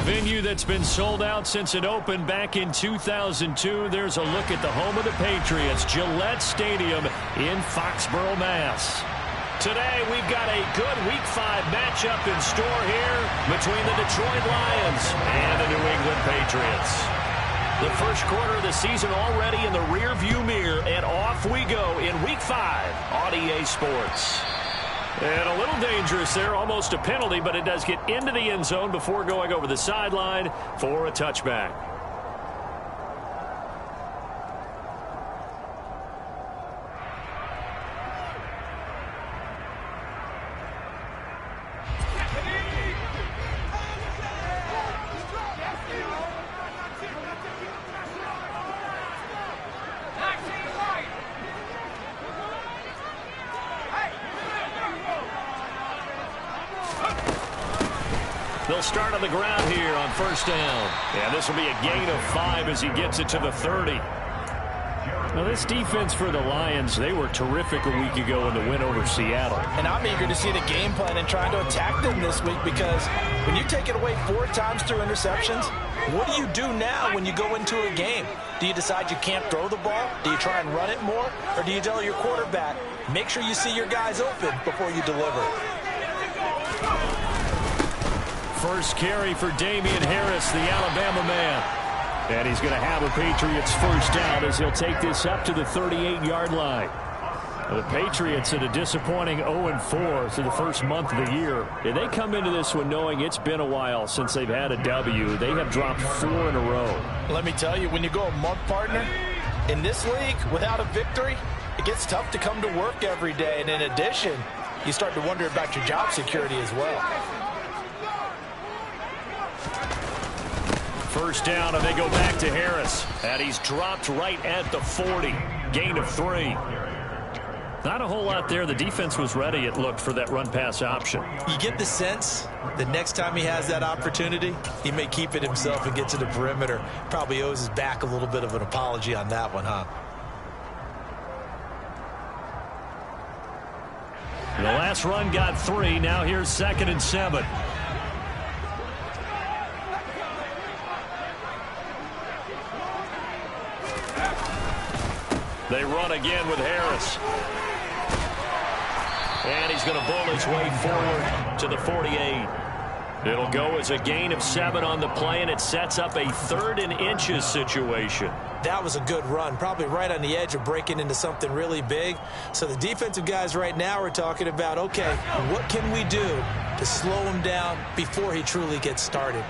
venue that's been sold out since it opened back in 2002. There's a look at the home of the Patriots, Gillette Stadium in Foxborough, Mass. Today, we've got a good Week 5 matchup in store here between the Detroit Lions and the New England Patriots. The first quarter of the season already in the rearview mirror, and off we go in Week 5 on EA Sports. And a little dangerous there, almost a penalty, but it does get into the end zone before going over the sideline for a touchback. They'll start on the ground here on first down. And this will be a gain of 5 as he gets it to the 30. Now, this defense for the Lions, they were terrific a week ago in the win over Seattle. And I'm eager to see the game plan and trying to attack them this week, because when you take it away 4 times through interceptions, what do you do now when you go into a game? Do you decide you can't throw the ball? Do you try and run it more? Or do you tell your quarterback, make sure you see your guys open before you deliver? First carry for Damian Harris, the Alabama man. And he's going to have a Patriots first down as he'll take this up to the 38-yard line. The Patriots at a disappointing 0-4 through the first month of the year. And they come into this one knowing it's been a while since they've had a W. They have dropped 4 in a row. Let me tell you, when you go a month, partner, in this league, without a victory, it gets tough to come to work every day. And in addition, you start to wonder about your job security as well. First down, and they go back to Harris. And he's dropped right at the 40. Gain of 3. Not a whole lot there. The defense was ready, it looked, for that run-pass option. You get the sense that next time he has that opportunity, he may keep it himself and get to the perimeter. Probably owes his back a little bit of an apology on that one, huh? The last run got 3. Now here's 2nd and 7. They run again with Harris. And he's going to bull his way forward to the 48. It'll go as a gain of 7 on the play, and it sets up a 3rd and inches situation. That was a good run, probably right on the edge of breaking into something really big. So the defensive guys right now are talking about, okay, what can we do to slow him down before he truly gets started?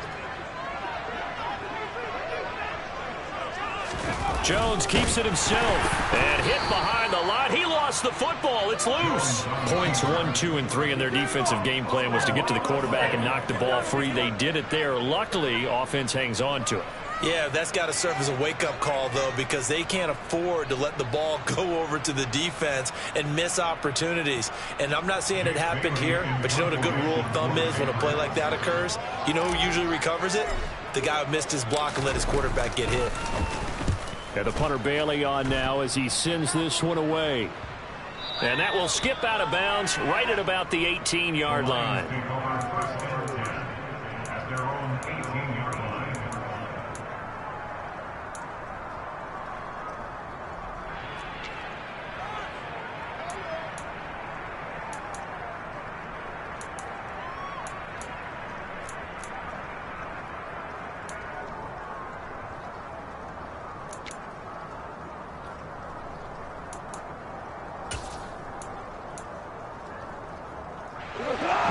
Jones keeps it himself and hit behind the line. He lost the football. It's loose. Points 1, 2, and 3 in their defensive game plan was to get to the quarterback and knock the ball free. They did it there. Luckily, offense hangs on to it. Yeah, that's got to serve as a wake-up call, though, because they can't afford to let the ball go over to the defense and miss opportunities. And I'm not saying it happened here, but you know what a good rule of thumb is when a play like that occurs? You know who usually recovers it? The guy who missed his block and let his quarterback get hit. And the punter Bailey on now as he sends this one away. And that will skip out of bounds right at about the 18-yard line.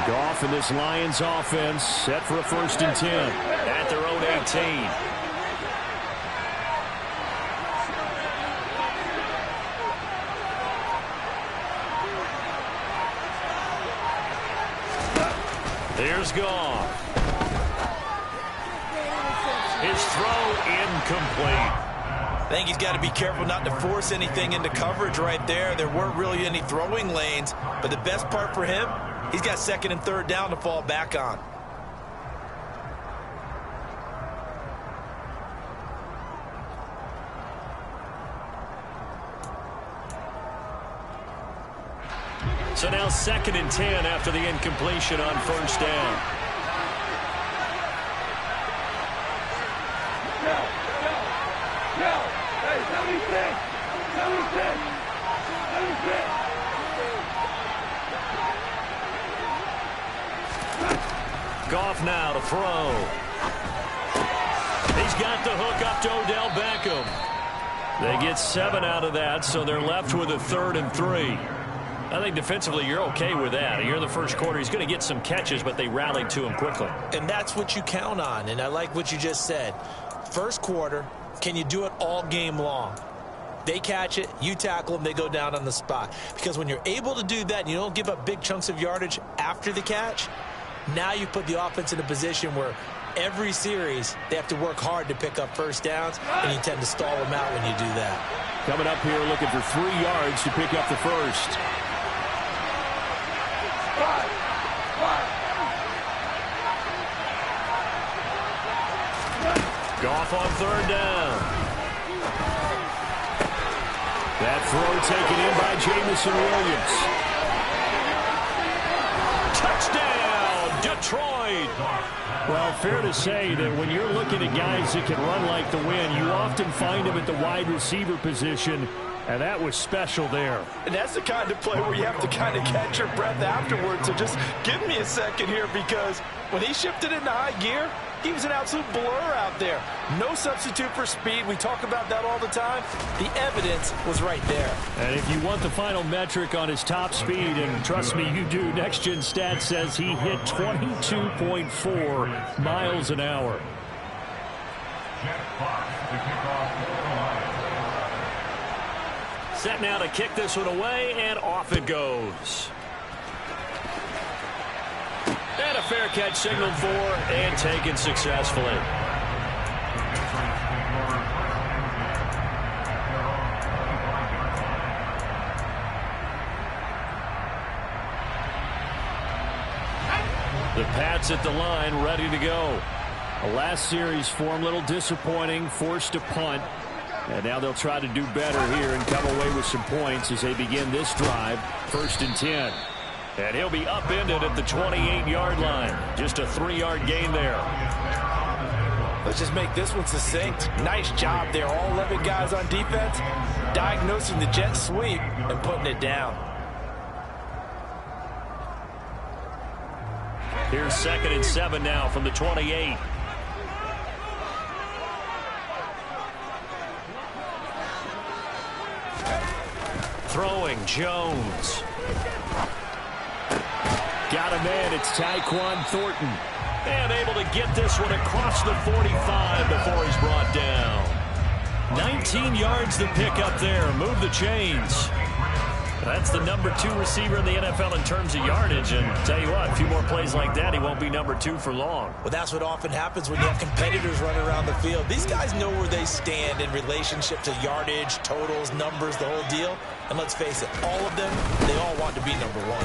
Goff and this Lions offense set for a 1st and 10 at their own 18. Here's Goff. His throw incomplete. I think he's got to be careful not to force anything into coverage right there. There weren't really any throwing lanes, but the best part for him, he's got 2nd and 3rd down to fall back on. So now 2nd and 10 after the incompletion on 1st down. Goff now to throw. He's got the hook up to Odell Beckham. They get 7 out of that, so they're left with a 3rd and 3. I think defensively you're okay with that. Here in the first quarter, he's going to get some catches, but they rallied to him quickly. And that's what you count on, and I like what you just said. First quarter, can you do it all game long? They catch it, you tackle them, they go down on the spot. Because when you're able to do that and you don't give up big chunks of yardage after the catch, now you put the offense in a position where every series they have to work hard to pick up first downs, and you tend to stall them out when you do that. Coming up here looking for 3 yards to pick up the first. Goff on 3rd down. That throw taken in by Jamison Williams. Touchdown, Detroit. Well, fair to say that when you're looking at guys that can run like the wind, you often find them at the wide receiver position, and that was special there. And that's the kind of play where you have to kind of catch your breath afterwards. So just give me a second here, because when he shifted into high gear, he was an absolute blur out there. No substitute for speed. We talk about that all the time. The evidence was right there. And if you want the final metric on his top speed, and trust me, you do, Next Gen Stats says he hit 22.4 miles an hour. Set now to kick this one away, and off it goes. And a fair catch signaled for and taken successfully. The Pats at the line, ready to go. The last series form a little disappointing, forced to punt. And now they'll try to do better here and come away with some points as they begin this drive. 1st and 10. And he'll be upended at the 28-yard line. Just a 3-yard gain there. Let's just make this one succinct. Nice job there. All 11 guys on defense diagnosing the jet sweep and putting it down. Here's 2nd and 7 now from the 28. Throwing, Jones. Got him in. It's Tyquan Thornton. And able to get this one across the 45 before he's brought down. 19 yards to pick up there. Move the chains. That's the number 2 receiver in the NFL in terms of yardage. And tell you what, a few more plays like that, he won't be number 2 for long. Well, that's what often happens when you have competitors running around the field. These guys know where they stand in relationship to yardage, totals, numbers, the whole deal. And let's face it, all of them, they all want to be number 1.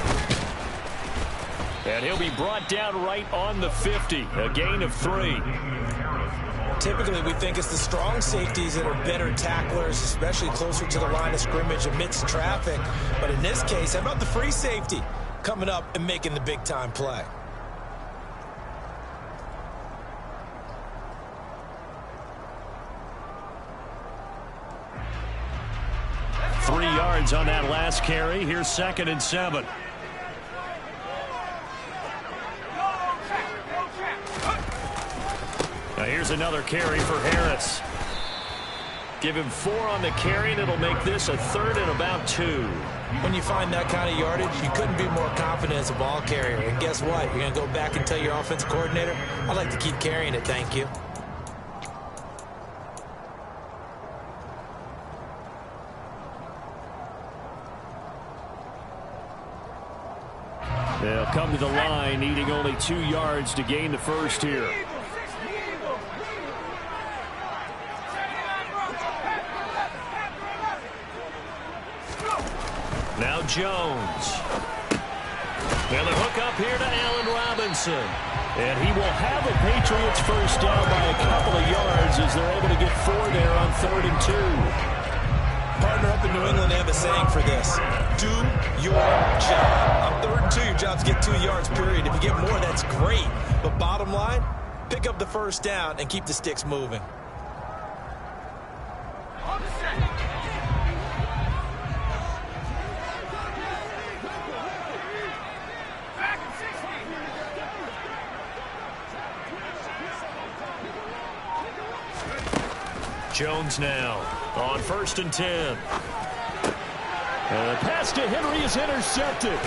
And he'll be brought down right on the 50. A gain of 3. Typically, we think it's the strong safeties that are better tacklers, especially closer to the line of scrimmage amidst traffic. But in this case, how about the free safety coming up and making the big-time play? Three yards on that last carry. Here's 2nd and 7. Now here's another carry for Harris. Give him 4 on the carry, and it'll make this a 3rd and about 2. When you find that kind of yardage, you couldn't be more confident as a ball carrier. And guess what? You're going to go back and tell your offensive coordinator, I'd like to keep carrying it, thank you. They'll come to the line, needing only 2 yards to gain the first here. Now Jones. And the hook up here to Allen Robinson. And he will have a Patriots first down by a couple of yards as they're able to get 4 there on 3rd and 2. Partner up in New England, they have a saying for this. Do your job. On 3rd and 2, your job's get 2 yards, period. If you get more, that's great. But bottom line, pick up the first down and keep the sticks moving. Jones now on 1st and 10. And the pass to Henry is intercepted.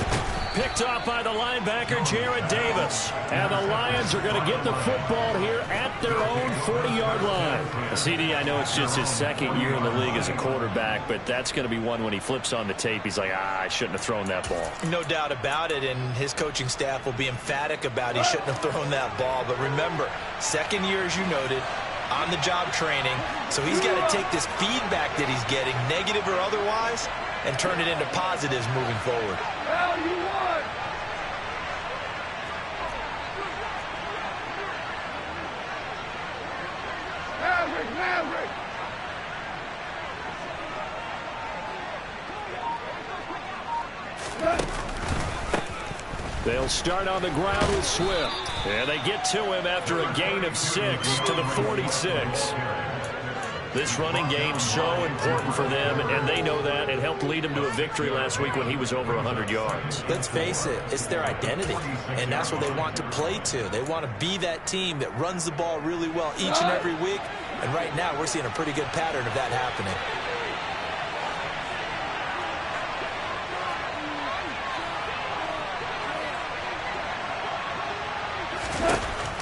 Picked off by the linebacker, Jared Davis. And the Lions are going to get the football here at their own 40-yard line. CD, I know it's just his second year in the league as a quarterback, but that's going to be one when he flips on the tape. He's like, I shouldn't have thrown that ball. No doubt about it, and his coaching staff will be emphatic about he shouldn't have thrown that ball. But remember, second year, as you noted, on-the-job training. So he's got to take this feedback that he's getting, negative or otherwise, and turn it into positives moving forward. Well, you won. Maverick. They'll start on the ground with Swift. And they get to him after a gain of 6 to the 46. This running game so important for them, and they know that. It helped lead them to a victory last week when he was over 100 yards. Let's face it, it's their identity, and that's what they want to play to. They want to be that team that runs the ball really well each and every week, and right now we're seeing a pretty good pattern of that happening.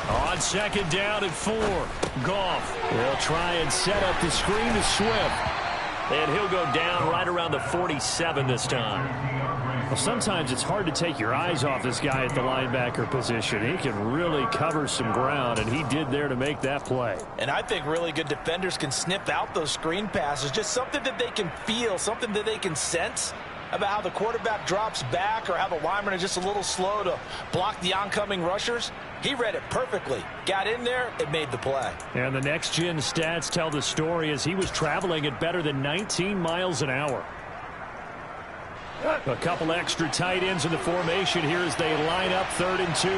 On 2nd down and 4. Goff. They'll try and set up the screen to Swift. And he'll go down right around the 47 this time. Well, sometimes it's hard to take your eyes off this guy at the linebacker position. He can really cover some ground, and he did there to make that play. And I think really good defenders can sniff out those screen passes. Just something that they can feel, something that they can sense about how the quarterback drops back or how the linemen are just a little slow to block the oncoming rushers. He read it perfectly. Got in there, it made the play. And the next-gen stats tell the story as he was traveling at better than 19 miles an hour. A couple extra tight ends in the formation here as they line up 3rd and 2.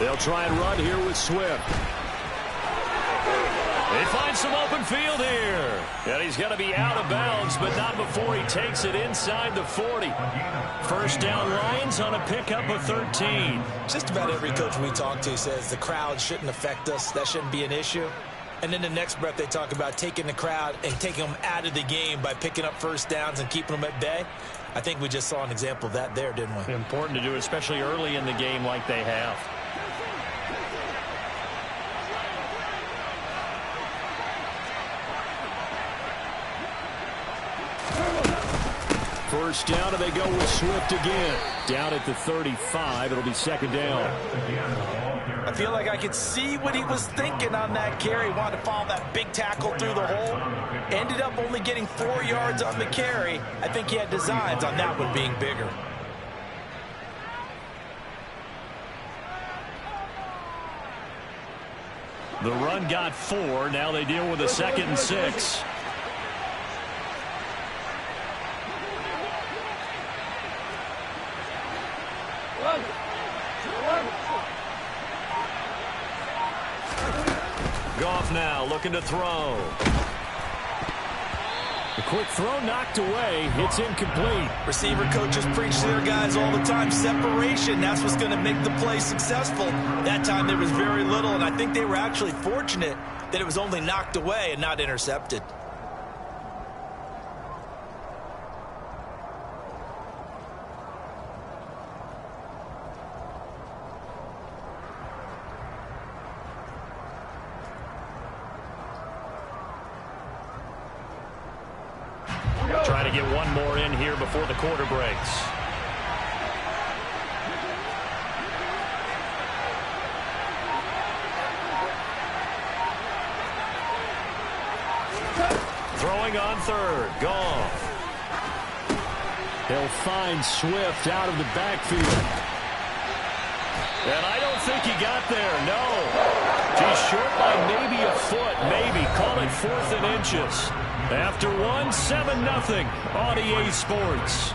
They'll try and run here with Swift. They find some open field here. And he's going to be out of bounds, but not before he takes it inside the 40. First down, Lions on a pickup of 13. Just about every coach we talk to says the crowd shouldn't affect us. That shouldn't be an issue. And then the next breath they talk about taking the crowd and taking them out of the game by picking up first downs and keeping them at bay. I think we just saw an example of that there, didn't we? Important to do, especially early in the game like they have. First down, and they go with Swift again. Down at the 35, it'll be 2nd down. I feel like I could see what he was thinking on that carry. Wanted to follow that big tackle through the hole. Ended up only getting 4 yards on the carry. I think he had designs on that one being bigger. The run got 4. Now they deal with a 2nd and 6. Goff now looking to throw. The quick throw knocked away. It's incomplete. Receiver coaches preach to their guys all the time. Separation, that's what's going to make the play successful. That time there was very little, and I think they were actually fortunate that it was only knocked away and not intercepted. Trying to get one more in here before the quarter breaks. Throwing on 3rd. Goff. He'll find Swift out of the backfield. And I don't think he got there. No. He's short by maybe a foot. Maybe. Call it 4th and inches. After 1, 7-0 on EA Sports.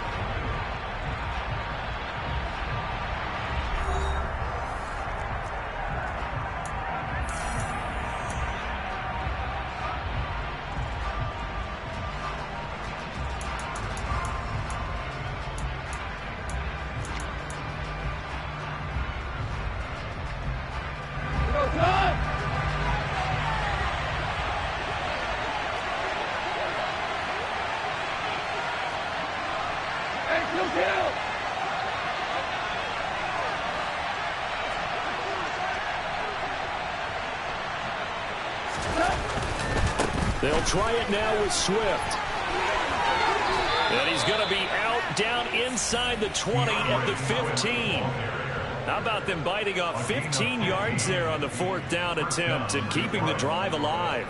They'll try it now with Swift. And he's going to be out down inside the 20 at the 15. How about them biting off 15 yards there on the 4th down attempt and keeping the drive alive?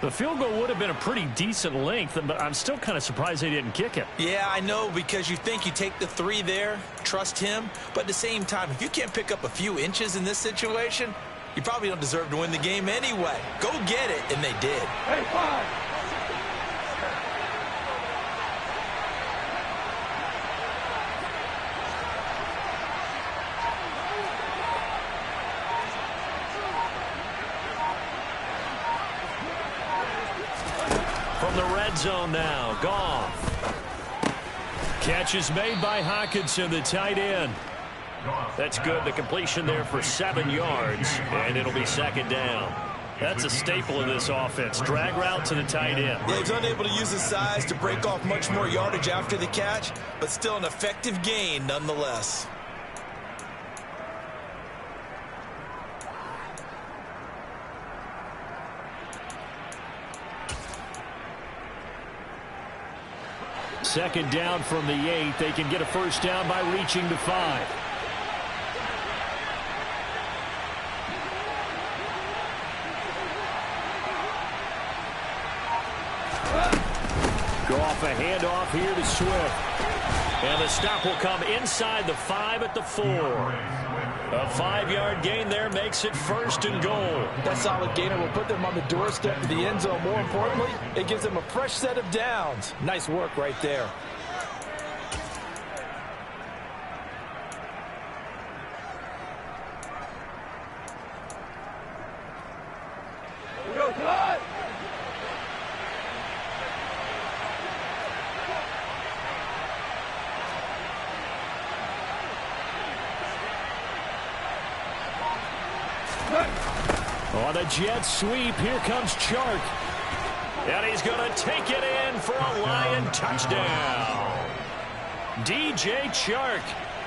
The field goal would have been a pretty decent length, but I'm still kind of surprised they didn't kick it. Yeah, I know, because you think you take the 3 there, trust him. But at the same time, if you can't pick up a few inches in this situation, you probably don't deserve to win the game anyway. Go get it, and they did. Hey, 5. From the red zone now, Goff. Catch is made by Hockenson, the tight end. That's good. The completion there for 7 yards, and it'll be 2nd down. That's a staple of this offense. Drag route to the tight end. Yeah, he's unable to use his size to break off much more yardage after the catch, but still an effective gain nonetheless. Second down from the 8. They can get a first down by reaching the 5. Go off a handoff here to Swift. And the stop will come inside the 5 at the 4. A 5-yard gain there makes it 1st and goal. That solid gainer will put them on the doorstep of the end zone. More importantly, it gives them a fresh set of downs. Nice work right there. Go, cut! On a jet sweep, here comes Chark. And he's going to take it in for a Lion touchdown. DJ Chark,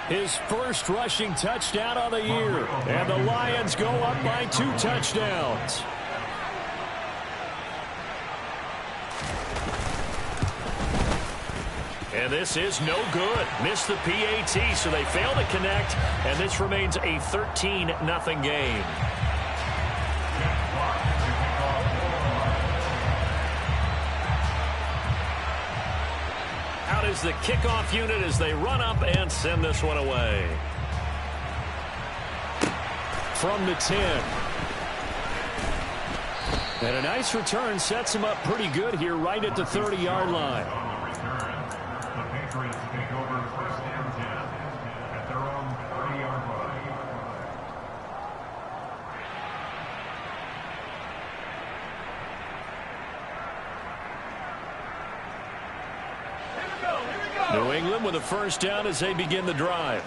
his first rushing touchdown of the year. And the Lions go up by 2 touchdowns. And this is no good. Missed the PAT, so they fail to connect. And this remains a 13-0 game. Out is the kickoff unit as they run up and send this one away. From the 10. And a nice return sets him up pretty good here right at the 30-yard line. The Patriots take over 1st and 10 at their own 30-yard line. New England with a first down as they begin the drive.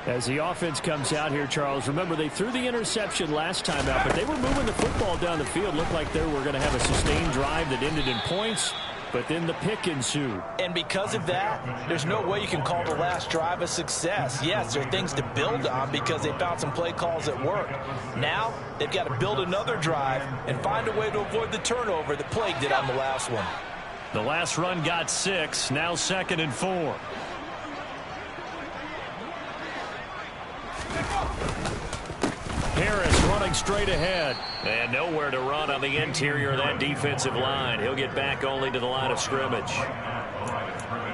As the offense comes out here, Charles, remember they threw the interception last time out, but they were moving the football down the field. Looked like they were going to have a sustained drive that ended in points, but then the pick ensued. And because of that, there's no way you can call the last drive a success. Yes, there are things to build on because they found some play calls that work. Now, they've got to build another drive and find a way to avoid the turnover that plagued it on the last one. The last run got 6, now 2nd and 4. Harris running straight ahead. And nowhere to run on the interior of that defensive line. He'll get back only to the line of scrimmage.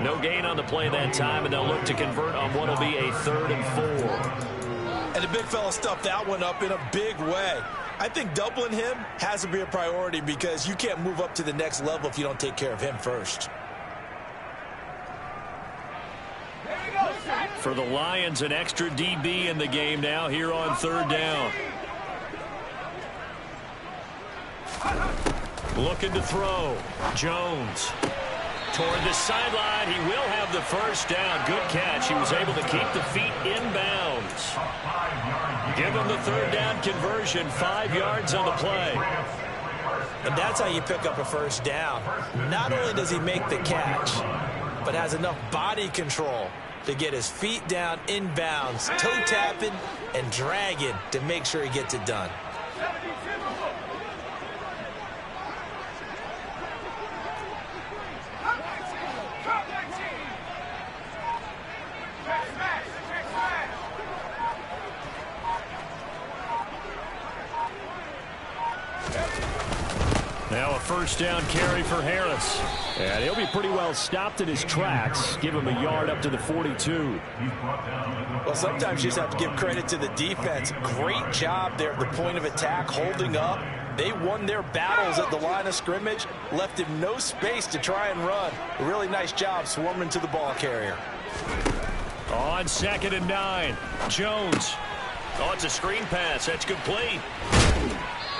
No gain on the play that time, and they'll look to convert on what will be a 3rd and 4. And the big fella stuffed that one up in a big way. I think doubling him has to be a priority because you can't move up to the next level if you don't take care of him first. For the Lions, an extra DB in the game now here on 3rd down. Looking to throw. Jones. Toward the sideline. He will have the first down. Good catch. He was able to keep the feet inbounds. Give him the 3rd down conversion. 5 yards on the play. And that's how you pick up a first down. Not only does he make the catch, but has enough body control to get his feet down inbounds, toe tapping and dragging to make sure he gets it done. Now a first down carry for Harris. And he'll be pretty well stopped in his tracks. Give him a yard up to the 42. Well, sometimes you just have to give credit to the defense. Great job there at the point of attack, holding up. They won their battles at the line of scrimmage, left him no space to try and run. A really nice job swarming to the ball carrier. On 2nd and 9, Jones. Oh, it's a screen pass. That's complete.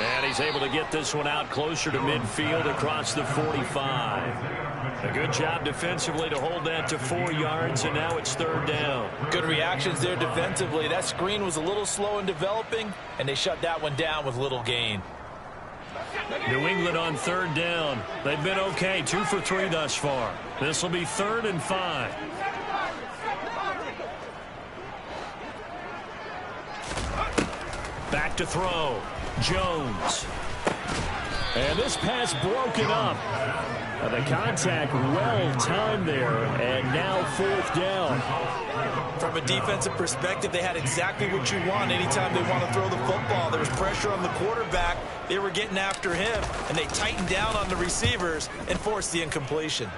And he's able to get this one out closer to midfield across the 45. A good job defensively to hold that to 4 yards, and now it's 3rd down. Good reactions there defensively. That screen was a little slow in developing, and they shut that one down with little gain. New England on 3rd down. They've been okay, 2 for 3 thus far. This will be 3rd and 5. Back to throw. Jones. And this pass broken up. The contact well timed there, and now 4th down. From a defensive perspective, they had exactly what you want anytime they want to throw the football. There was pressure on the quarterback. They were getting after him, and they tightened down on the receivers and forced the incompletion.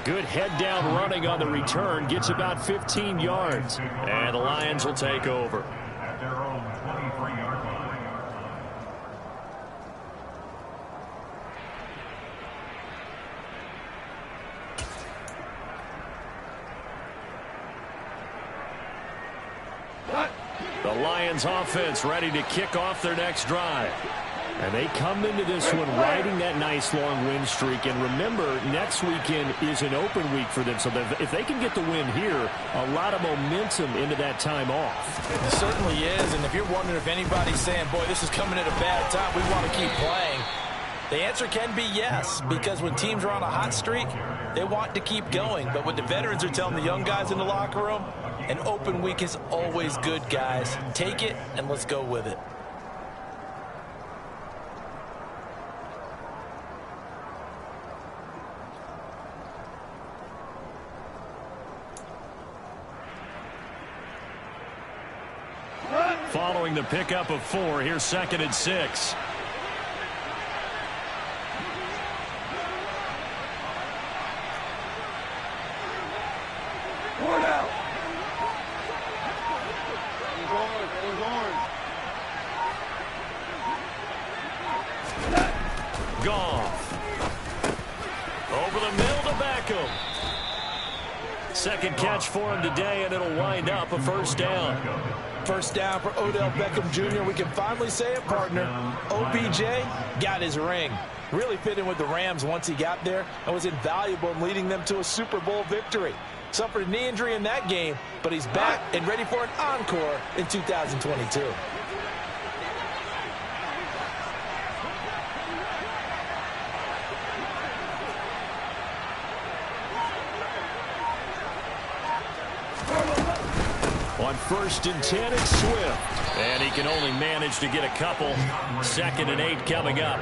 Good head down running on the return. Gets about 15 yards. And the Lions will take over. At their own 23-yard line. The Lions offense ready to kick off their next drive. And they come into this one riding that nice long win streak. And remember, next weekend is an open week for them. So if they can get the win here, a lot of momentum into that time off. It certainly is. And if you're wondering if anybody's saying, boy, this is coming at a bad time, we want to keep playing, the answer can be yes. Because when teams are on a hot streak, they want to keep going. But what the veterans are telling the young guys in the locker room, an open week is always good, guys. Take it and let's go with it. Following the pickup of 4, here's 2nd and 6. One out. Goff. Over the middle to Beckham. Second catch for him today, and it'll wind up a first down. First down for Odell Beckham Jr. We can finally say it, partner. OBJ got his ring. Really fit in with the Rams once he got there and was invaluable in leading them to a Super Bowl victory. Suffered a knee injury in that game, but he's back and ready for an encore in 2022. On 1st and 10, it's Swift. And he can only manage to get a couple. 2nd and 8 coming up.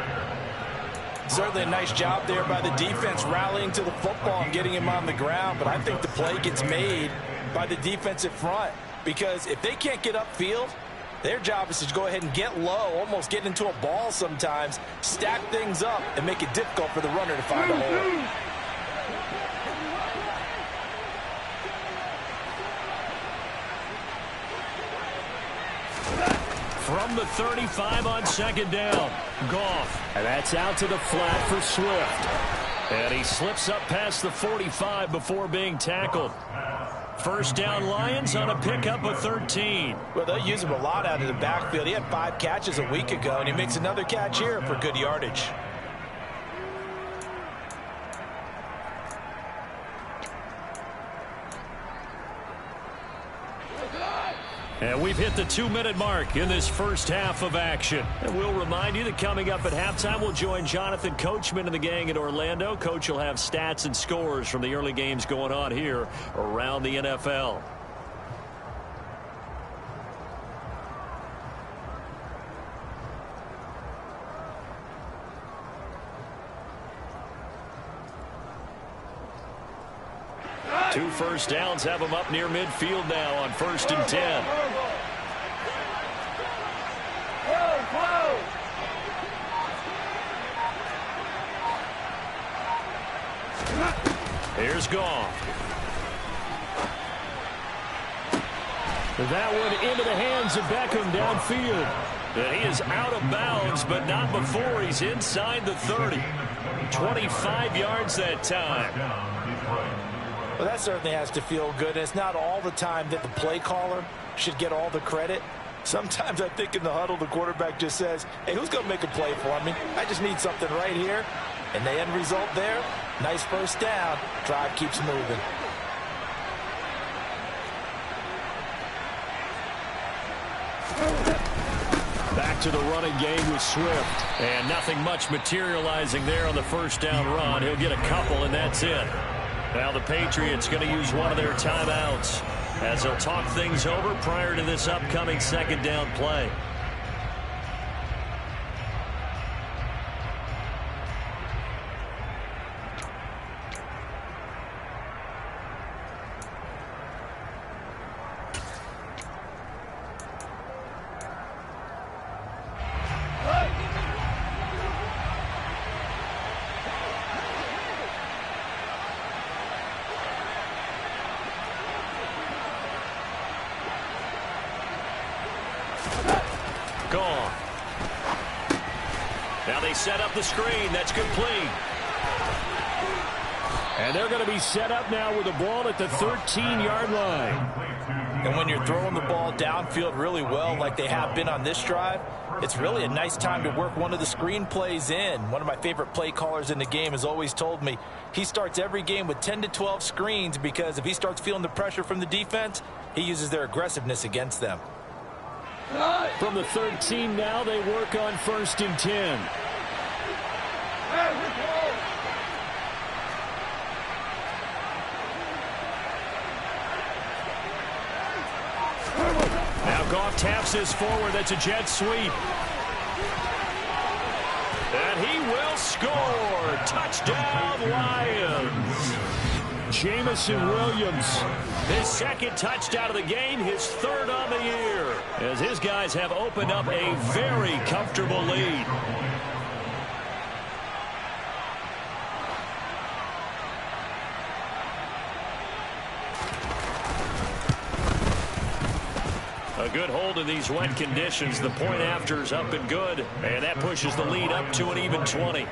Certainly a nice job there by the defense rallying to the football and getting him on the ground. But I think the play gets made by the defensive front. Because if they can't get upfield, their job is to go ahead and get low, almost get into a ball sometimes, stack things up, and make it difficult for the runner to find a hole. From the 35 on 2nd down. Goff. And that's out to the flat for Swift. And he slips up past the 45 before being tackled. First down Lions on a pickup of 13. Well, they'll use him a lot out of the backfield. He had 5 catches a week ago, and he makes another catch here for good yardage. And we've hit the 2-minute mark in this first half of action. And we'll remind you that coming up at halftime, we'll join Jonathan Coachman and the gang in Orlando. Coach will have stats and scores from the early games going on here around the NFL. 2 first downs have them up near midfield now on 1st and 10. Here's Goff. That one into the hands of Beckham downfield. And he is out of bounds, but not before he's inside the 30. 25 yards that time. Well, that certainly has to feel good. And it's not all the time that the play caller should get all the credit. Sometimes I think in the huddle, the quarterback just says, hey, who's going to make a play for me? I just need something right here. And the end result there, nice first down. Drive keeps moving. Back to the running game with Swift. And nothing much materializing there on the first down run. He'll get a couple, and that's it. Now the Patriots going to use one of their timeouts as they'll talk things over prior to this upcoming second down play. Gone. Now they set up the screen. That's complete. And they're going to be set up now with the ball at the 13-yard line. And when you're throwing the ball downfield really well like they have been on this drive, it's really a nice time to work one of the screen plays in. One of my favorite play callers in the game has always told me he starts every game with 10 to 12 screens because if he starts feeling the pressure from the defense, he uses their aggressiveness against them. From the 13 now, they work on 1st and 10. Now Goff taps this forward. That's a jet sweep. And he will score. Touchdown, Lions. Jamison Williams, his second touchdown of the game, his third on the year, as his guys have opened up a very comfortable lead. A good hold in these wet conditions. The point after is up and good, and that pushes the lead up to an even 20.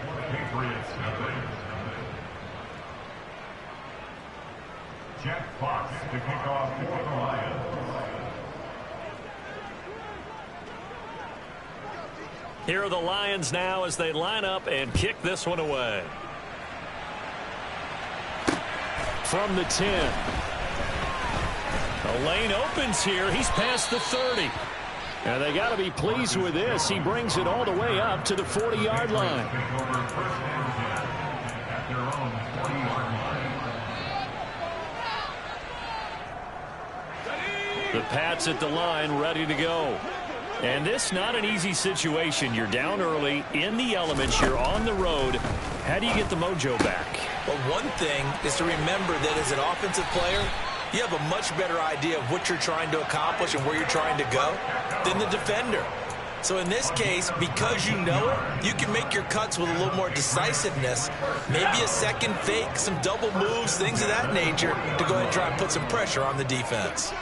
Jeff Fox to kick off for the Lions. Here are the Lions now as they line up and kick this one away. From the 10. The lane opens here. He's past the 30. And they got to be pleased with this. He brings it all the way up to the 40-yard line. At their own 40-yard line. The Pats at the line, ready to go. And this not an easy situation. You're down early, in the elements, you're on the road. How do you get the mojo back? Well, one thing is to remember that as an offensive player, you have a much better idea of what you're trying to accomplish and where you're trying to go than the defender. So in this case, because you know it, you can make your cuts with a little more decisiveness, maybe a second fake, some double moves, things of that nature, to go ahead and try and put some pressure on the defense.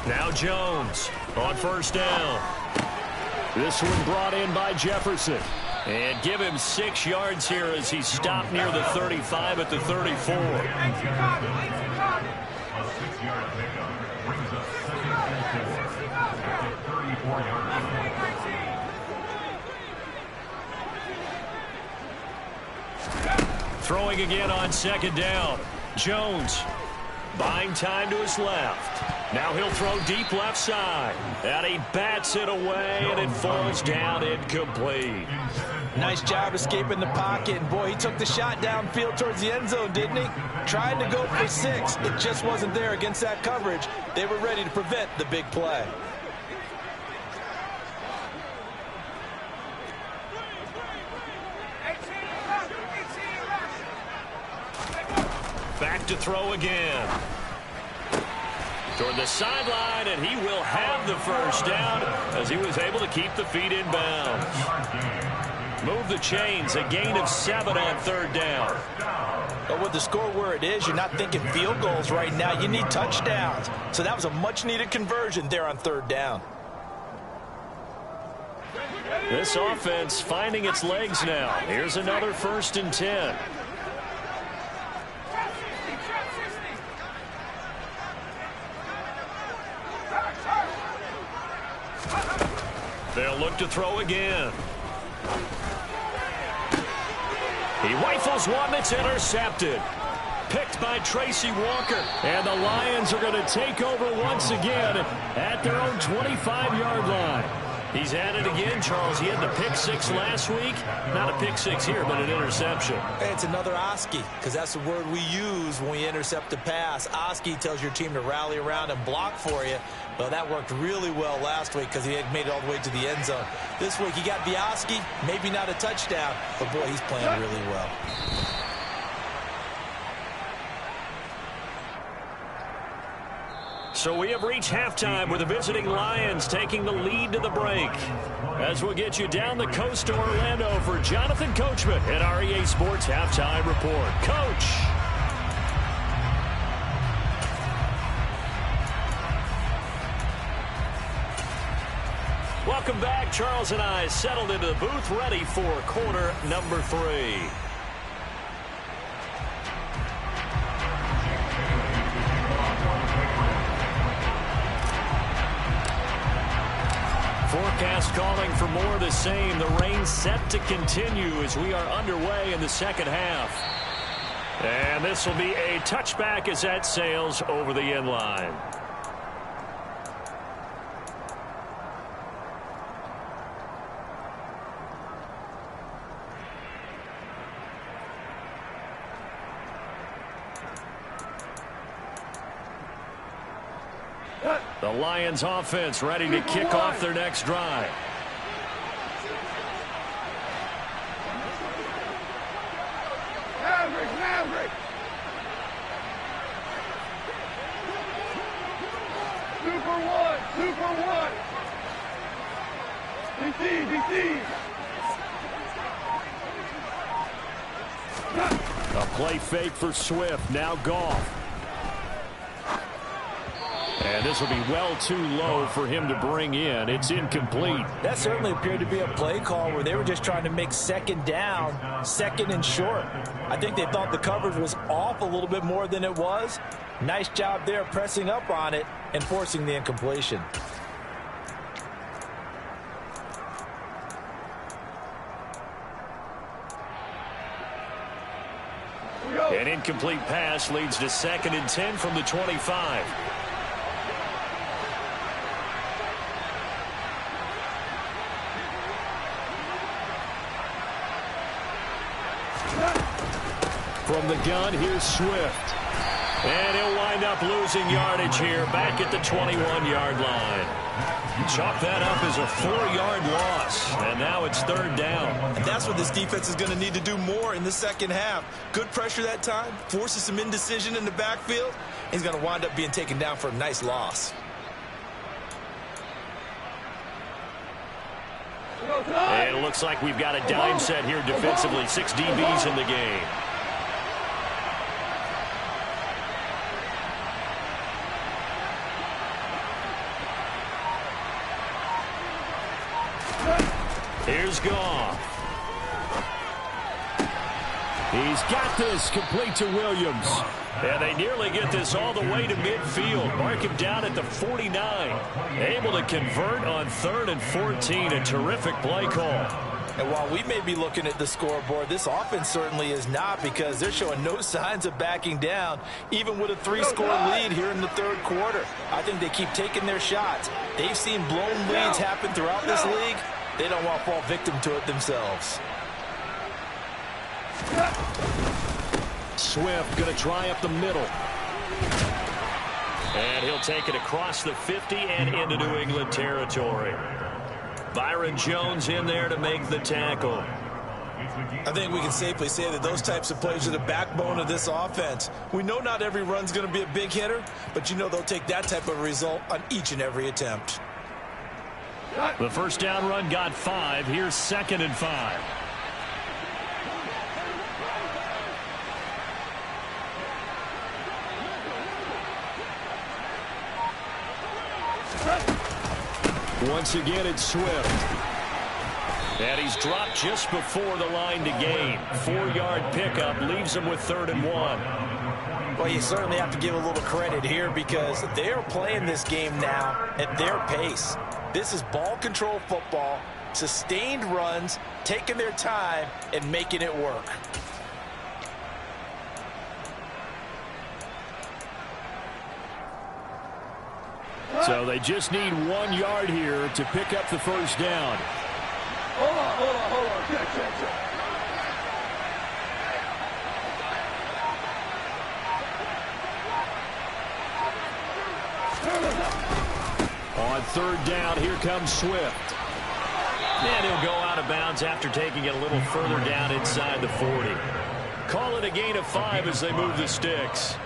Now Jones on 1st down. This one brought in by Jefferson. And give him 6 yards here as he's stopped near the 35 at the 34. A 6-yard pickup brings us 2nd and 4 at the 34-yard line. Throwing again on 2nd down. Jones buying time to his left. Now he'll throw deep left side. And he bats it away, and it falls down incomplete. Nice job escaping the pocket. And boy, he took the shot downfield towards the end zone, didn't he? Trying to go for 6. It just wasn't there against that coverage. They were ready to prevent the big play. Back to throw again. Toward the sideline, and he will have the first down as he was able to keep the feet in bounds. Move the chains, a gain of 7 on 3rd down. But with the score where it is, you're not thinking field goals right now. You need touchdowns. So that was a much-needed conversion there on 3rd down. This offense finding its legs now. Here's another 1st and 10. They'll look to throw again. He rifles one that's intercepted. Picked by Tracy Walker. And the Lions are going to take over once again at their own 25-yard line. He's at it again, Charles. He had the pick 6 last week. Not a pick 6 here, but an interception. Hey, it's another Oski, because that's the word we use when we intercept a pass. Oski tells your team to rally around and block for you. Well, that worked really well last week because he had made it all the way to the end zone. This week, he got the Oski, maybe not a touchdown, but boy, he's playing really well. So we have reached halftime with the visiting Lions taking the lead to the break. As we'll get you down the coast to Orlando for Jonathan Coachman at our EA Sports Halftime Report. Coach. Welcome back. Charles and I settled into the booth ready for quarter number 3. Forecast calling for more of the same. The rain set to continue as we are underway in the second half. And this will be a touchback as that sails over the end line. The Lions offense ready to kick off their next drive. Maverick! Super one! DC! A play fake for Swift. Now Goff. And this will be well too low for him to bring in. It's incomplete. That certainly appeared to be a play call where they were just trying to make 2nd down, 2nd and short. I think they thought the coverage was off a little bit more than it was. Nice job there pressing up on it and forcing the incompletion. An incomplete pass leads to 2nd and 10 from the 25. From the gun, here's Swift. And he'll wind up losing yardage here back at the 21-yard line. Chalk that up as a 4-yard loss. And now it's 3rd down. And that's what this defense is going to need to do more in the second half. Good pressure that time. Forces some indecision in the backfield. He's going to wind up being taken down for a nice loss. And it looks like we've got a dime set here defensively. 6 DBs in the game. Here's Goff. He's got this complete to Williams. And they nearly get this all the way to midfield. Mark him down at the 49. Able to convert on 3rd and 14. A terrific play call. And while we may be looking at the scoreboard, this offense certainly is not, because they're showing no signs of backing down, even with a 3-score lead here in the 3rd quarter. I think they keep taking their shots. They've seen blown leads happen throughout this league. They don't want to fall victim to it themselves. Swift going to try up the middle. And he'll take it across the 50 and into New England territory. Byron Jones in there to make the tackle. I think we can safely say that those types of plays are the backbone of this offense. We know not every run's going to be a big hitter, but you know they'll take that type of result on each and every attempt. The first down run got 5. Here's 2nd and 5. Once again, it's Swift. And he's dropped just before the line to gain. 4-yard pickup leaves him with 3rd and 1. Well, you certainly have to give a little credit here because they are playing this game now at their pace. This is ball control football, sustained runs, taking their time, and making it work. So they just need 1 yard here to pick up the first down. Hold on. Check. On 3rd down, here comes Swift. And he'll go out of bounds after taking it a little further down inside the 40. Call it a gain of 5 as they move the sticks.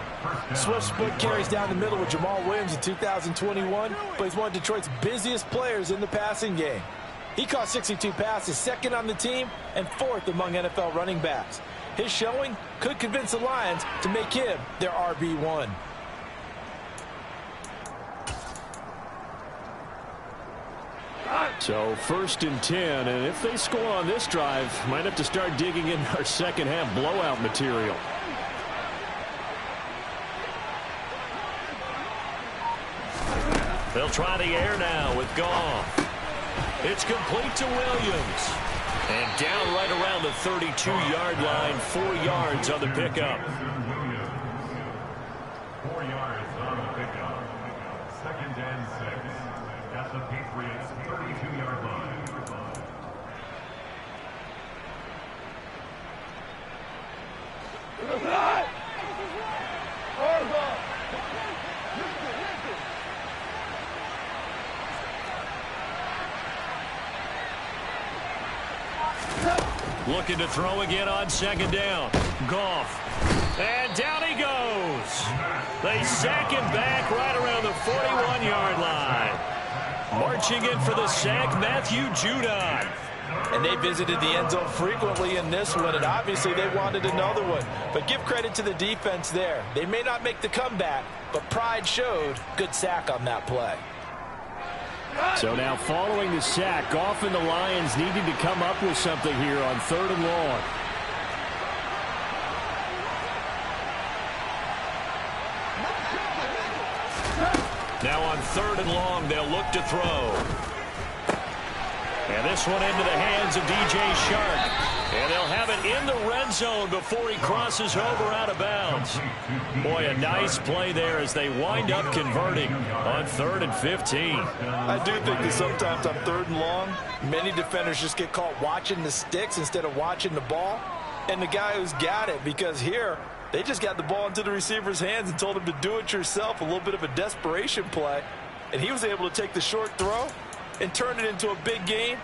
Swift split carries down the middle with Jamal Williams in 2021, but he's one of Detroit's busiest players in the passing game. He caught 62 passes, 2nd on the team, and 4th among NFL running backs. His showing could convince the Lions to make him their RB1. So 1st and 10, and if they score on this drive, might have to start digging in our second half blowout material. They'll try the air now with Goff. It's complete to Williams. And down right around the 32-yard line, 4 yards on the pickup. 4 yards on the pickup. 2nd and 6 at the Patriots 32-yard line. Looking to throw again on 2nd down. Goff. And down he goes. They sack him back right around the 41-yard line. Marching in for the sack, Matthew Judon. And they visited the end zone frequently in this one, and obviously they wanted another one. But give credit to the defense there. They may not make the comeback, but pride showed. Good sack on that play. So now following the sack, Goff and the Lions needing to come up with something here on 3rd and long. Now on 3rd and long, they'll look to throw. And this one into the hands of DJ Shark. And they'll have it in the red zone before he crosses over out of bounds. Boy, a nice play there as they wind up converting on 3rd and 15. I do think that sometimes on 3rd and long, many defenders just get caught watching the sticks instead of watching the ball. And the guy who's got it, because here, they just got the ball into the receiver's hands and told him to do it yourself, a little bit of a desperation play. And he was able to take the short throw and turn it into a big gain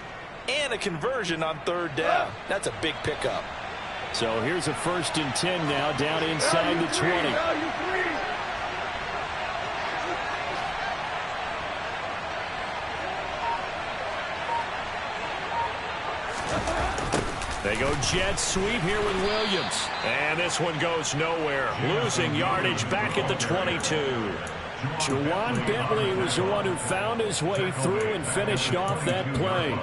and a conversion on 3rd down. That's a big pickup. So here's a 1st and 10 now down inside the 20. They go jet sweep here with Williams. And this one goes nowhere. Losing yardage back at the 22. Juwan Bentley was the one who found his way through and finished off that play.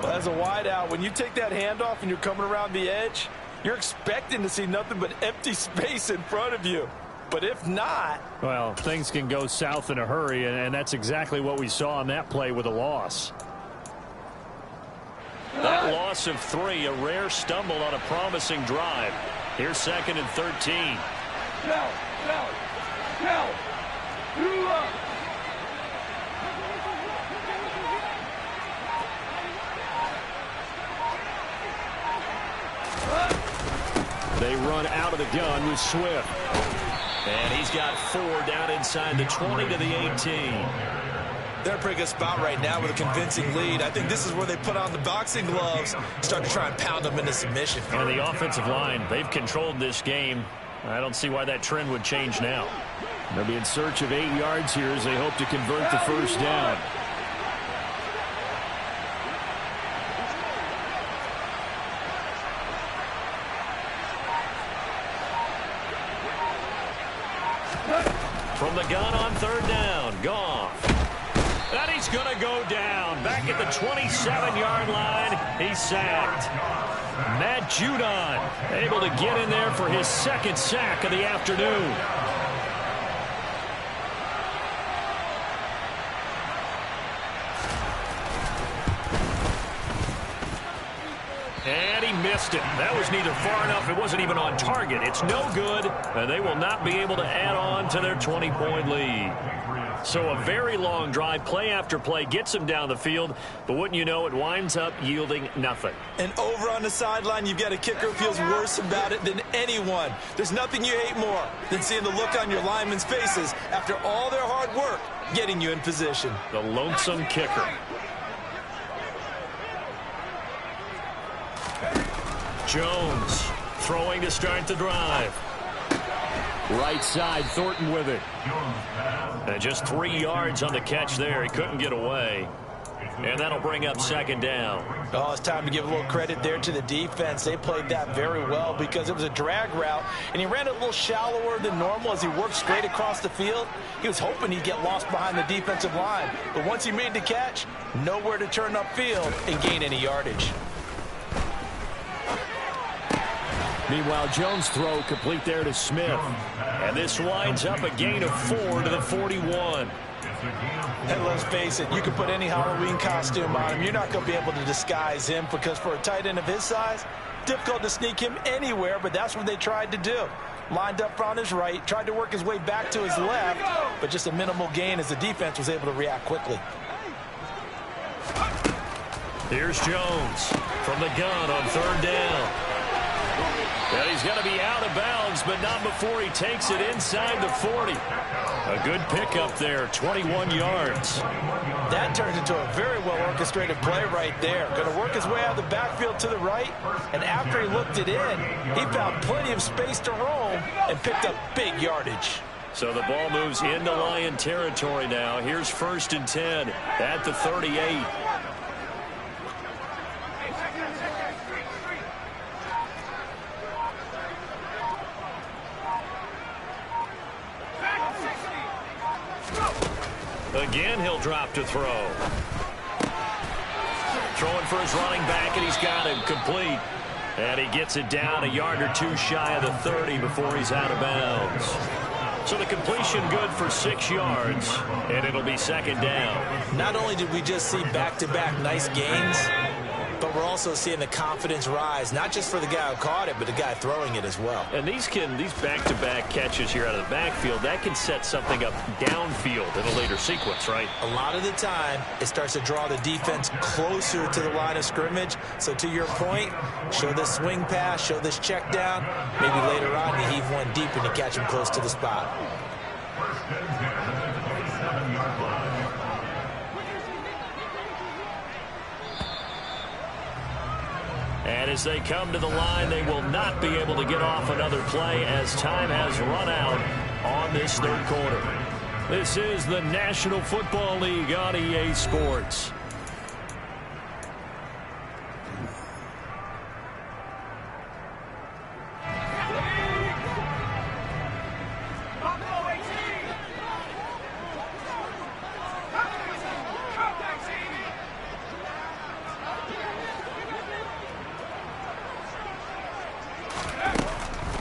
Well, as a wideout, when you take that handoff and you're coming around the edge, you're expecting to see nothing but empty space in front of you. But if not... well, things can go south in a hurry, and that's exactly what we saw on that play with a loss. That loss of 3, a rare stumble on a promising drive. Here's 2nd and 13. They run out of the gun with Swift. And he's got 4 down inside the 20 to the 18. They're in a pretty good spot right now with a convincing lead. I think this is where they put on the boxing gloves, start to try and pound them into submission. And the offensive line, they've controlled this game. I don't see why that trend would change now. They'll be in search of 8 yards here as they hope to convert the first down. From the gun on third down, Goff. And he's going to go down. Back at the 27-yard line, he's sacked. Matt Judon able to get in there for his second sack of the afternoon. And he missed it. That was neither far enough. It wasn't even on target. It's no good, and they will not be able to add on to their 20-point lead. So a very long drive, play after play, gets them down the field, but wouldn't you know, it winds up yielding nothing. And over on the sideline, you've got a kicker who feels worse about it than anyone. There's nothing you hate more than seeing the look on your linemen's faces after all their hard work getting you in position. The lonesome kicker. Jones throwing to start the drive. Right side, Thornton with it. And just 3 yards on the catch there. He couldn't get away. And that'll bring up second down. Oh, it's time to give a little credit there to the defense. They played that very well because it was a drag route, and he ran it a little shallower than normal as he worked straight across the field. He was hoping he'd get lost behind the defensive line. But once he made the catch, nowhere to turn upfield and gain any yardage. Meanwhile, Jones' throw complete there to Smith. And this winds up a gain of 4 to the 41. And let's face it, you can put any Halloween costume on him. You're not going to be able to disguise him because for a tight end of his size, difficult to sneak him anywhere, but that's what they tried to do. Lined up on his right, tried to work his way back to his left, but just a minimal gain as the defense was able to react quickly. Here's Jones from the gun on third down. And he's going to be out of bounds, but not before he takes it inside the 40. A good pickup there, 21 yards. That turns into a very well-orchestrated play right there. Going to work his way out of the backfield to the right, and after he looked it in, he found plenty of space to roam and picked up big yardage. So the ball moves into Lion territory now. Here's 1st and 10 at the 38. Again, he'll drop to throw. Throwing for his running back, and he's got him complete. And he gets it down a yard or 2 shy of the 30 before he's out of bounds. So the completion good for 6 yards, and it'll be second down. Not only did we just see back-to-back nice gains, but we're also seeing the confidence rise, not just for the guy who caught it, but the guy throwing it as well. And these back-to-back catches here out of the backfield, that can set something up downfield in a later sequence, right? A lot of the time, it starts to draw the defense closer to the line of scrimmage. So to your point, show this swing pass, show this check down. Maybe later on, you heave one deep and you catch him close to the spot. And as they come to the line, they will not be able to get off another play as time has run out on this third quarter. This is the National Football League on EA Sports.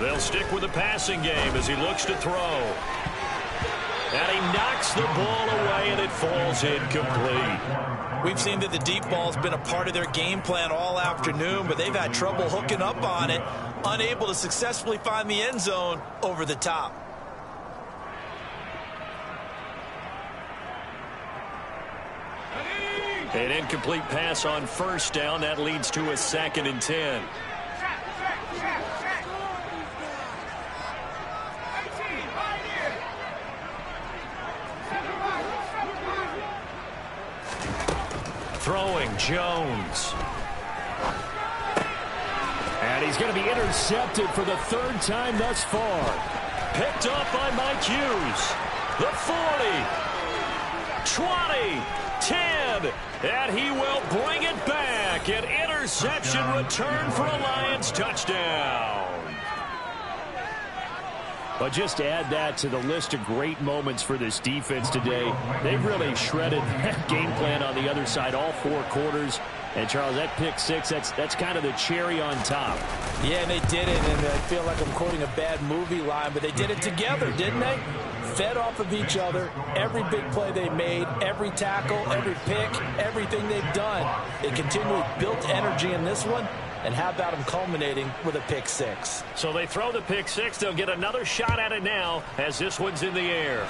They'll stick with the passing game as he looks to throw. And he knocks the ball away, and it falls incomplete. We've seen that the deep ball's been a part of their game plan all afternoon, but they've had trouble hooking up on it, unable to successfully find the end zone over the top. An incomplete pass on first down. That leads to a 2nd and 10. throwing, Jones. And he's going to be intercepted for the third time thus far. Picked up by Mike Hughes. The 40, 20, 10, and he will bring it back. An interception return for a Lions touchdown. But just to add that to the list of great moments for this defense today, they've really shredded that game plan on the other side all 4 quarters. And, Charles, that pick 6, that's kind of the cherry on top. Yeah, and they did it, and I feel like I'm quoting a bad movie line, but they did it together, didn't they? Fed off of each other, every big play they made, every tackle, every pick, everything they've done. They continually built energy in this one, and how about them culminating with a pick 6? So they throw the pick 6. They'll get another shot at it now as this one's in the air.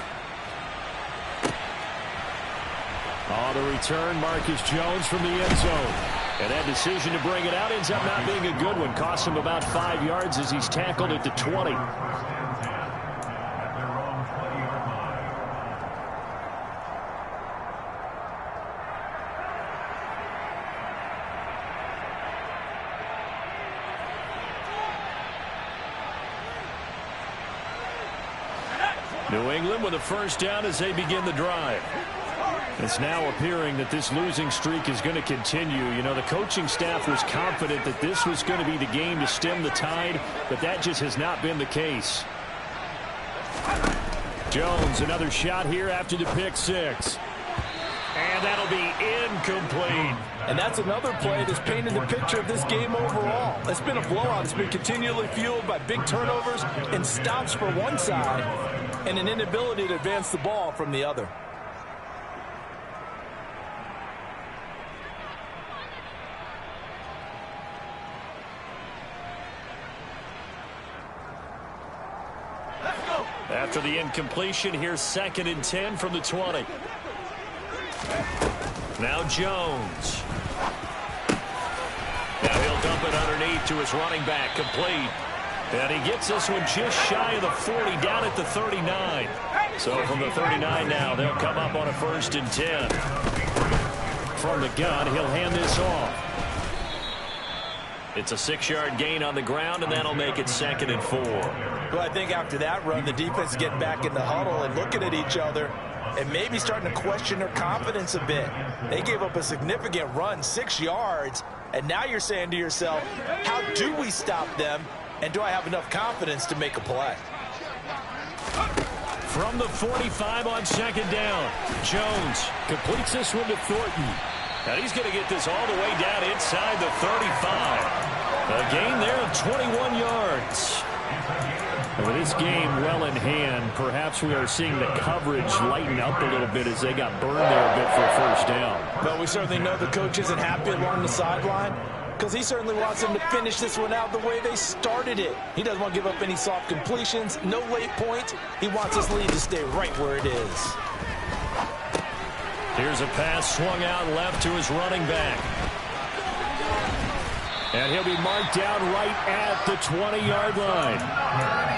On the return, Marcus Jones from the end zone. And that decision to bring it out ends up not being a good one. Costs him about 5 yards as he's tackled at the 20. New England with a first down as they begin the drive. It's now appearing that this losing streak is going to continue. You know, the coaching staff was confident that this was going to be the game to stem the tide, but that just has not been the case. Jones, another shot here after the pick 6. And that'll be incomplete. And that's another play that's painted the picture of this game overall. It's been a blowout. It's been continually fueled by big turnovers and stops for one side and an inability to advance the ball from the other. After the incompletion, here's 2nd and 10 from the 20. Now Jones. Now he'll dump it underneath to his running back, complete. And he gets this one just shy of the 40, down at the 39. So from the 39 now, they'll come up on a 1st and 10. From the gun, he'll hand this off. It's a 6-yard gain on the ground, and that'll make it 2nd and 4. Well, I think after that run, the defense is getting back in the huddle and looking at each other and maybe starting to question their confidence a bit. They gave up a significant run, 6 yards, and now you're saying to yourself, how do we stop them, and do I have enough confidence to make a play? From the 45 on 2nd down, Jones completes this one to Thornton. And he's going to get this all the way down inside the 35. A gain there of 21 yards. And with this game well in hand, perhaps we are seeing the coverage lighten up a little bit as they got burned there a bit for a 1st down. Well, we certainly know the coach isn't happy along the sideline because he certainly wants them to finish this one out the way they started it. He doesn't want to give up any soft completions, no late points. He wants his lead to stay right where it is. Here's a pass swung out left to his running back. And he'll be marked down right at the 20-yard line.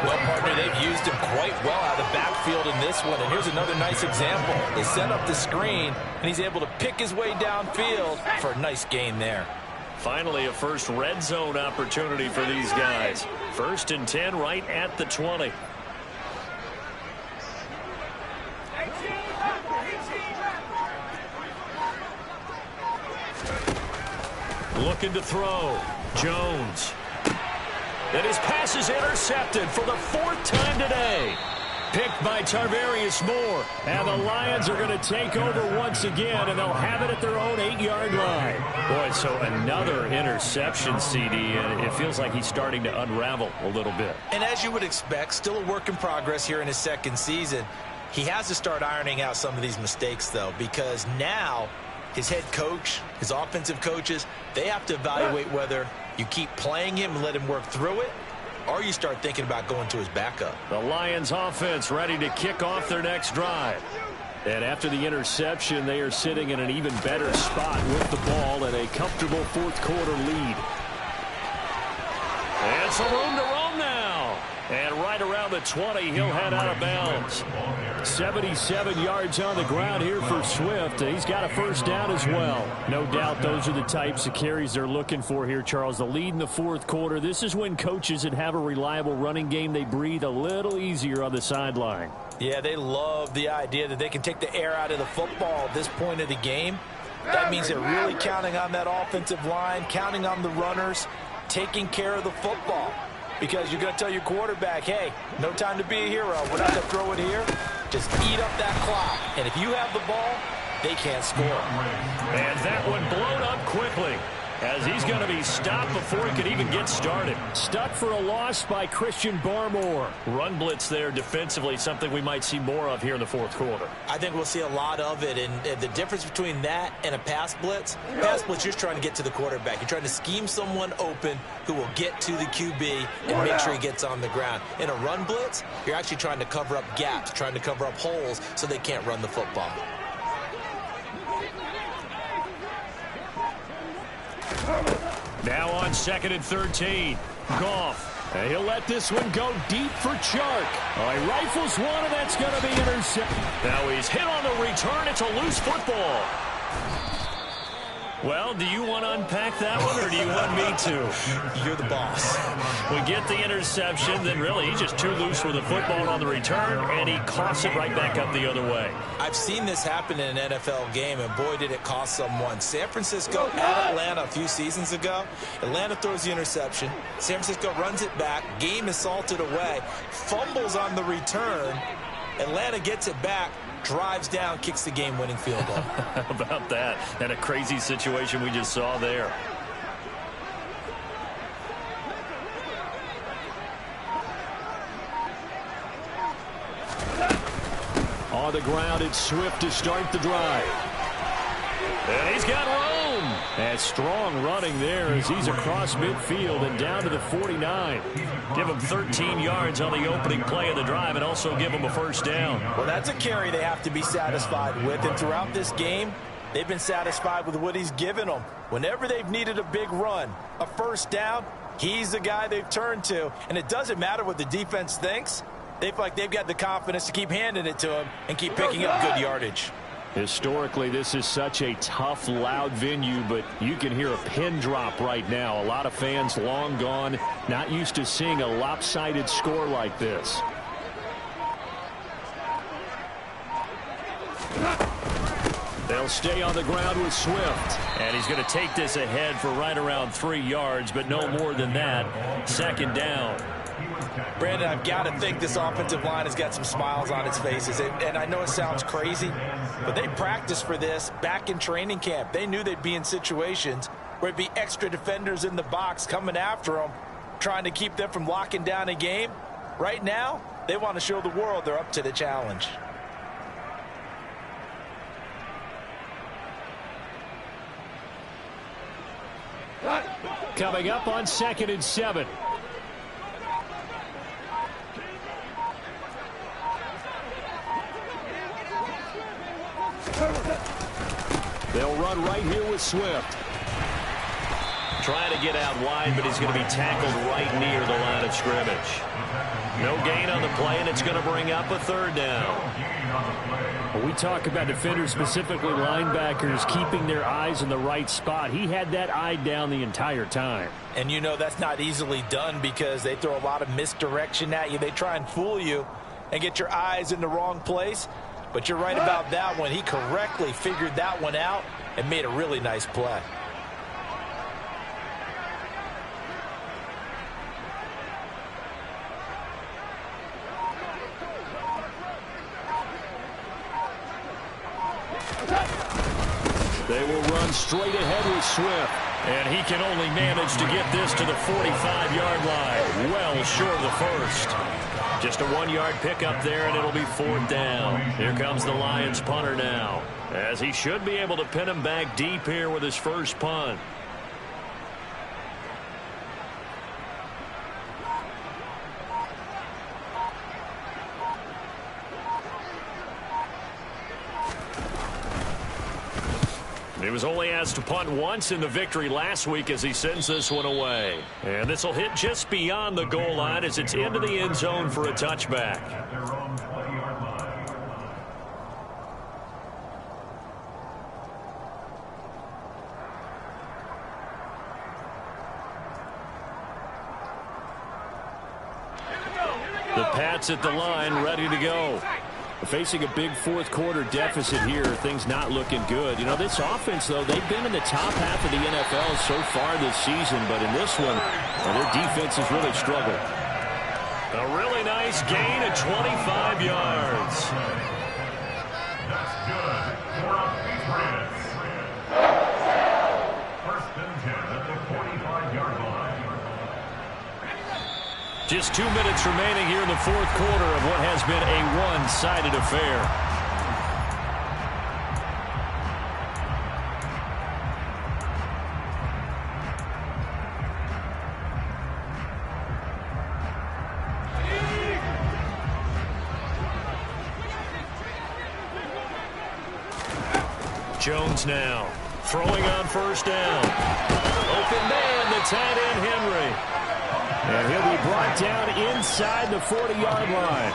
Well, partner, they've used him quite well out of the backfield in this one. And here's another nice example. They set up the screen, and he's able to pick his way downfield for a nice gain there. Finally, a first red zone opportunity for these guys. 1st and 10 right at the 20. Looking to throw. Jones. And his pass is intercepted for the 4th time today. Picked by Tarvarius Moore. And the Lions are going to take over once again, and they'll have it at their own 8-yard line. Boy, so another interception, CD, and it feels like he's starting to unravel a little bit. And as you would expect, still a work in progress here in his 2nd season. He has to start ironing out some of these mistakes, though, because now his head coach, his offensive coaches, they have to evaluate whether you keep playing him and let him work through it, or you start thinking about going to his backup. The Lions offense ready to kick off their next drive. And after the interception, they are sitting in an even better spot with the ball and a comfortable 4th quarter lead. And some room to roam now. And right around the 20, he'll head out of bounds. 77 yards on the ground here for Swift. He's got a first down as well. No doubt those are the types of carries they're looking for here, Charles. The lead in the fourth quarter. This is when coaches that have a reliable running game, they breathe a little easier on the sideline. Yeah, they love the idea that they can take the air out of the football at this point of the game. That means they're really counting on that offensive line, counting on the runners, taking care of the football. Because you're going to tell your quarterback, hey, no time to be a hero. We're not going to throw it here. Just eat up that clock. And if you have the ball, they can't score. And that one blown up quickly as he's going to be stopped before he could even get started. Stuck for a loss by Christian Barmore. Run blitz there defensively, something we might see more of here in the fourth quarter. I think we'll see a lot of it. And the difference between that and a pass blitz, you're trying to get to the quarterback. You're trying to scheme someone open who will get to the QB and make sure he gets on the ground. In a run blitz, you're actually trying to cover up gaps, trying to cover up holes so they can't run the football. Now on 2nd and 13. Goff. And he'll let this one go deep for Chark. He rifles one, and that's going to be intercepted. Now he's hit on the return. It's a loose football. Well, do you want to unpack that one, or do you want me to? You're the boss. We get the interception, then really he's just too loose with the football on the return, and he coughs it right back up the other way. I've seen this happen in an NFL game, and boy, did it cost someone. San Francisco at Atlanta a few seasons ago. Atlanta throws the interception. San Francisco runs it back. Game is salted away. Fumbles on the return. Atlanta gets it back. Drives down, kicks the game-winning field goal. How about that? And a crazy situation we just saw there. On the ground, it's Swift to start the drive. And he's got room. And strong running there as he's across midfield and down to the 49. Give him 13 yards on the opening play of the drive and also give him a first down. Well, that's a carry they have to be satisfied with. And throughout this game, they've been satisfied with what he's given them. Whenever they've needed a big run, a first down, he's the guy they've turned to. And it doesn't matter what the defense thinks. They feel like they've got the confidence to keep handing it to him and keep picking up good yardage. Historically, this is such a tough, loud venue, but you can hear a pin drop right now. A lot of fans long gone, not used to seeing a lopsided score like this. They'll stay on the ground with Swift. And he's going to take this ahead for right around 3 yards, but no more than that. Second down. Brandon, I've got to think this offensive line has got some smiles on its faces. And I know it sounds crazy, but they practiced for this back in training camp. They knew they'd be in situations where it'd be extra defenders in the box coming after them, trying to keep them from locking down a game. Right now, they want to show the world they're up to the challenge. Coming up on 2nd and 7. They'll run right here with Swift. Trying to get out wide, but he's going to be tackled right near the line of scrimmage. No gain on the play, and it's going to bring up a third down. When we talk about defenders, specifically linebackers, keeping their eyes in the right spot. He had that eye down the entire time. And you know that's not easily done because they throw a lot of misdirection at you. They try and fool you and get your eyes in the wrong place. But you're right about that one. He correctly figured that one out and made a really nice play. They will run straight ahead with Swift. And he can only manage to get this to the 45-yard line. Well short of the first. Just a 1-yard pickup there, and it'll be 4th down. Here comes the Lions punter now, as he should be able to pin him back deep here with his first punt. He was only asked to punt once in the victory last week as he sends this one away. And this will hit just beyond the goal line as it's into the end zone for a touchback. At their own 20-yard line. The Pats at the line, ready to go. Facing a big fourth quarter deficit here, things not looking good. You know, this offense, though, they've been in the top half of the NFL so far this season, but in this one, their defense has really struggled. A really nice gain of 25 yards. That's good for the Patriots. First and 10 at the 45-yard line. Just 2 minutes remaining here in the fourth quarter of what has been a one-sided affair. Jones now throwing on first down. Open man, the tight end Henry. And he'll be brought down inside the 40-yard line.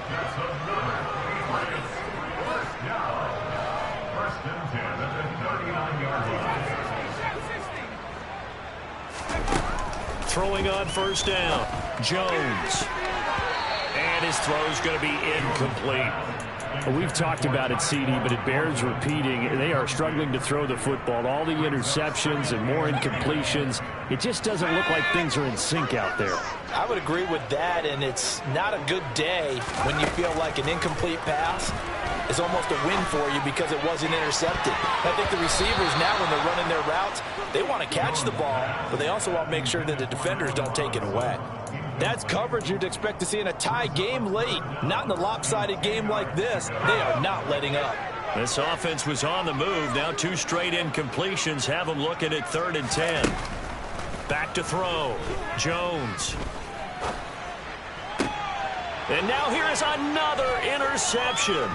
That's another Patriots first down. First and 10 at the 39-yard line. Throwing on first down. Jones. And his throw's going to be incomplete. We've talked about it, CD, but it bears repeating. They are struggling to throw the football. All the interceptions and more incompletions. It just doesn't look like things are in sync out there. I would agree with that, and it's not a good day when you feel like an incomplete pass is almost a win for you because it wasn't intercepted. I think the receivers now, when they're running their routes, they want to catch the ball, but they also want to make sure that the defenders don't take it away. That's coverage you'd expect to see in a tie game late. Not in a lopsided game like this. They are not letting up. This offense was on the move. Now 2 straight incompletions have them looking at 3rd and 10. Back to throw. Jones. And now here's another interception.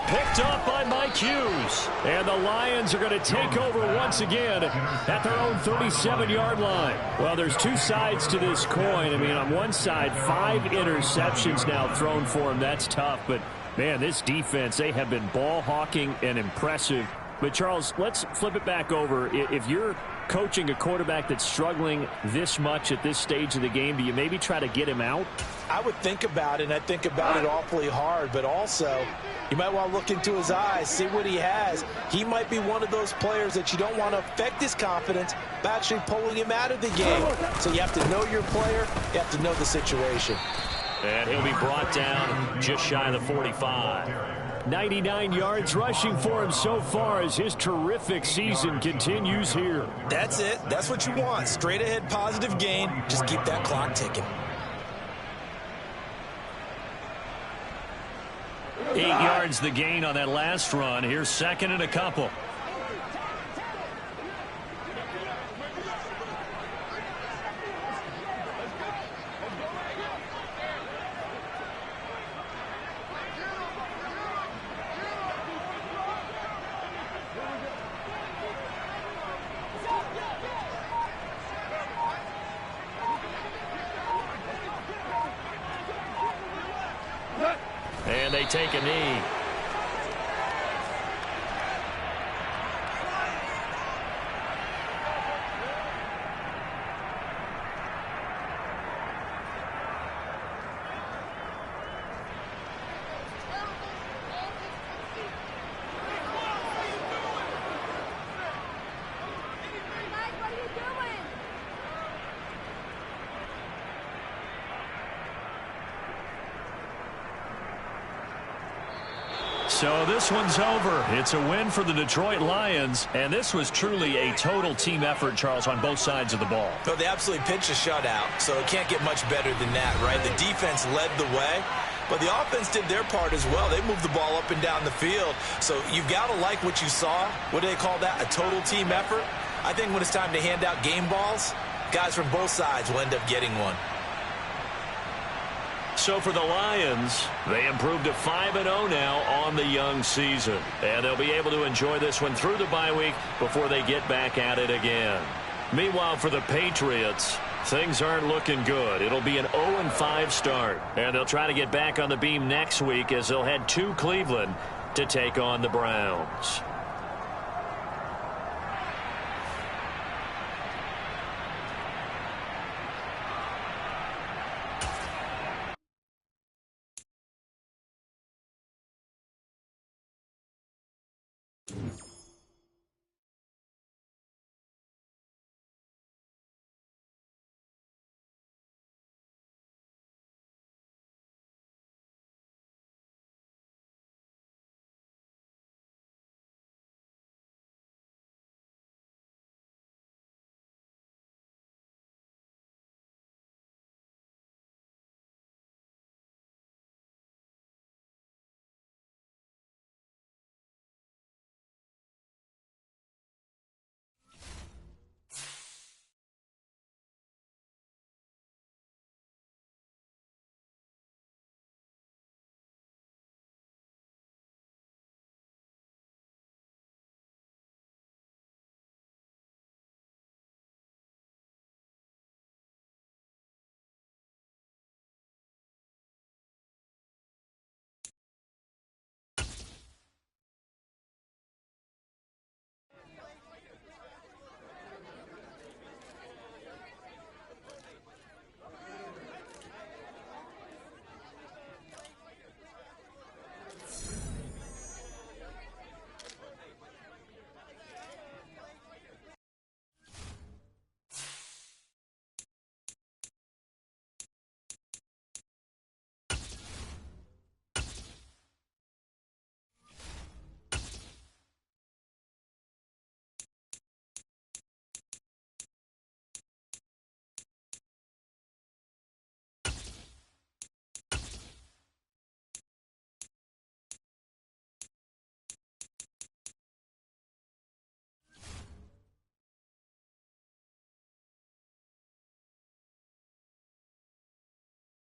Picked up by Mike Hughes. And the Lions are going to take over once again at their own 37-yard line. Well, there's 2 sides to this coin. I mean, on one side, 5 interceptions now thrown for him. That's tough. But, man, this defense, they have been ball hawking and impressive. But, Charles, let's flip it back over. If you're coaching a quarterback that's struggling this much at this stage of the game, do you maybe try to get him out? I would think about it, and I think about it awfully hard, but also you might want to look into his eyes, see what he has. He might be one of those players that you don't want to affect his confidence by actually pulling him out of the game. So you have to know your player, you have to know the situation. And he'll be brought down just shy of the 45. 99 yards rushing for him so far as his terrific season continues here. That's it. That's what you want. Straight ahead positive gain. Just keep that clock ticking. 8 yards the gain on that last run. Here's 2nd and a couple. And they take a knee. So this one's over. It's a win for the Detroit Lions, and this was truly a total team effort, Charles, on both sides of the ball. So they absolutely pitched a shutout, so it can't get much better than that, right? The defense led the way, but the offense did their part as well. They moved the ball up and down the field, so you've got to like what you saw. What do they call that? A total team effort? I think when it's time to hand out game balls, guys from both sides will end up getting one. So for the Lions, they improved to 5-0 now on the young season. And they'll be able to enjoy this one through the bye week before they get back at it again. Meanwhile, for the Patriots, things aren't looking good. It'll be an 0-5 start. And they'll try to get back on the beam next week as they'll head to Cleveland to take on the Browns.